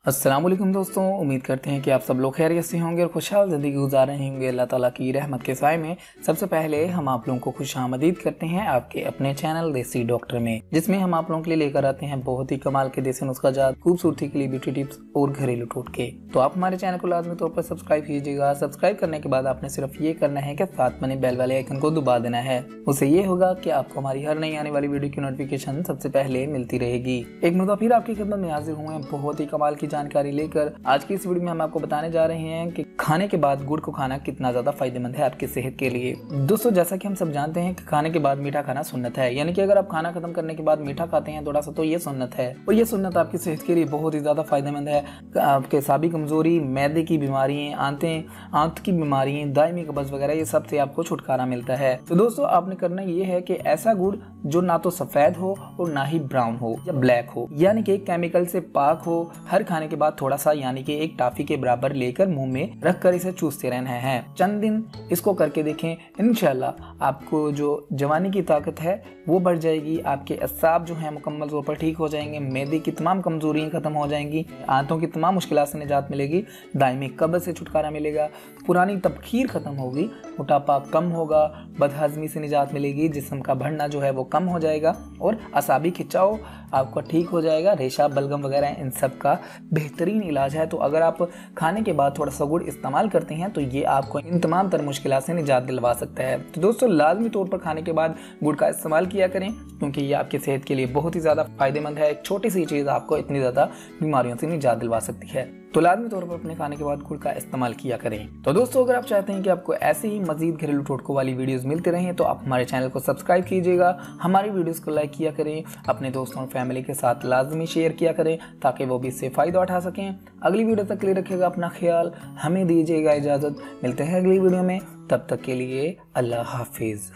अस्सलाम वालेकुम दोस्तों, उम्मीद करते हैं कि आप सब लोग खैरियत से होंगे और खुशहाल ज़िंदगी गुजार रहे होंगे अल्लाह ताला की रहमत के साए में। सबसे पहले हम आप लोगों को खुशामदीद करते हैं आपके अपने चैनल देसी डॉक्टर में, जिसमें हम आप लोगों के लिए लेकर आते हैं बहुत ही कमाल के देसी नुस्खाजात, खूबसूरती के लिए ब्यूटी टिप्स और घरेलू टोटके। तो आप हमारे चैनल को लाजमी तौर पर सब्सक्राइब कीजिएगा। सब्सक्राइब करने के बाद आपने सिर्फ ये करना है कि साथ बने बेल वाले आइकन को दबा देना है। उससे ये होगा कि आपको हमारी हर नई आने वाली वीडियो की नोटिफिकेशन सबसे पहले मिलती रहेगी। एक मरतबा फिर आपकी खिदमत में हाजिर हुए हैं बहुत ही कमाल की जानकारी लेकर। आज की इस वीडियो में हम आपको बताने जा रहे हैं कि खाने के बाद गुड़ को खाना कितना ज्यादा फायदेमंद है आपकी सेहत के लिए। दोस्तों, जैसा कि हम सब जानते हैं कि खाने के बाद मीठा खाना सुन्नत है, यानी कि अगर आप खाना खत्म करने के बाद मीठा खाते हैं थोड़ा सा तो ये सुन्नत है, और ये सुन्नत आपकी सेहत के लिए बहुत ही ज्यादा फायदेमंद है। आपके साबी कमजोरी, मैदे की बीमारियां, आंत की बीमारियां, दायमी कब्ज वगैरह ये सब से आपको छुटकारा मिलता है। तो दोस्तों, आपने करना ये है कि ऐसा गुड़ जो ना तो सफेद हो और ना ही ब्राउन हो या ब्लैक हो, यानी कि केमिकल से पाक हो, हर खाने के बाद थोड़ा सा यानी कि एक टाफी के बराबर लेकर मुंह में रखकर इसे चूसते रहना है। चंद दिन इसको करके देखें, इंशाल्लाह आपको जो जवानी की ताकत है वो बढ़ जाएगी, आपके असाब जो हैं मुकम्मल तौर पर ठीक हो जाएंगे, मैदे की तमाम कमजोरियां खत्म हो जाएंगी, आंतों की तमाम मुश्किलात से निजात मिलेगी, दायमी कब्ज से छुटकारा मिलेगा, पुरानी तबखीर खत्म होगी, मोटापा कम होगा, बदहजमी से निजात मिलेगी, जिस्म का बढ़ना जो है वो कम हो जाएगा और असाबी खिंचाव आपका ठीक हो जाएगा। रेशा, बलगम वगैरह इन सब का बेहतरीन इलाज है। तो अगर आप खाने के बाद थोड़ा सा गुड़ इस्तेमाल करते हैं तो ये आपको इन तमाम तर मुश्किलात से निजात दिलवा सकता है। तो दोस्तों, लाजमी तौर पर खाने के बाद गुड़ का इस्तेमाल किया करें, क्योंकि ये आपकी सेहत के लिए बहुत ही ज़्यादा फायदेमंद है। एक छोटी सी चीज़ आपको इतनी ज़्यादा बीमारियों से निजात दिलवा सकती है। तो लाजमी तौर पर अपने खाने के बाद गुड़ का इस्तेमाल किया करें। तो दोस्तों, अगर आप चाहते हैं कि आपको ऐसे ही मजीद घरेलू टोटकों वाली वीडियोस मिलते रहें तो आप हमारे चैनल को सब्सक्राइब कीजिएगा, हमारी वीडियोस को लाइक किया करें, अपने दोस्तों और फैमिली के साथ लाजमी शेयर किया करें ताकि वो भी इससे फ़ायदा उठा सकें। अगली वीडियो तक के लिए रखिएगा अपना ख्याल, हमें दीजिएगा इजाज़त। मिलते हैं अगली वीडियो में, तब तक के लिए अल्लाह हाफिज़।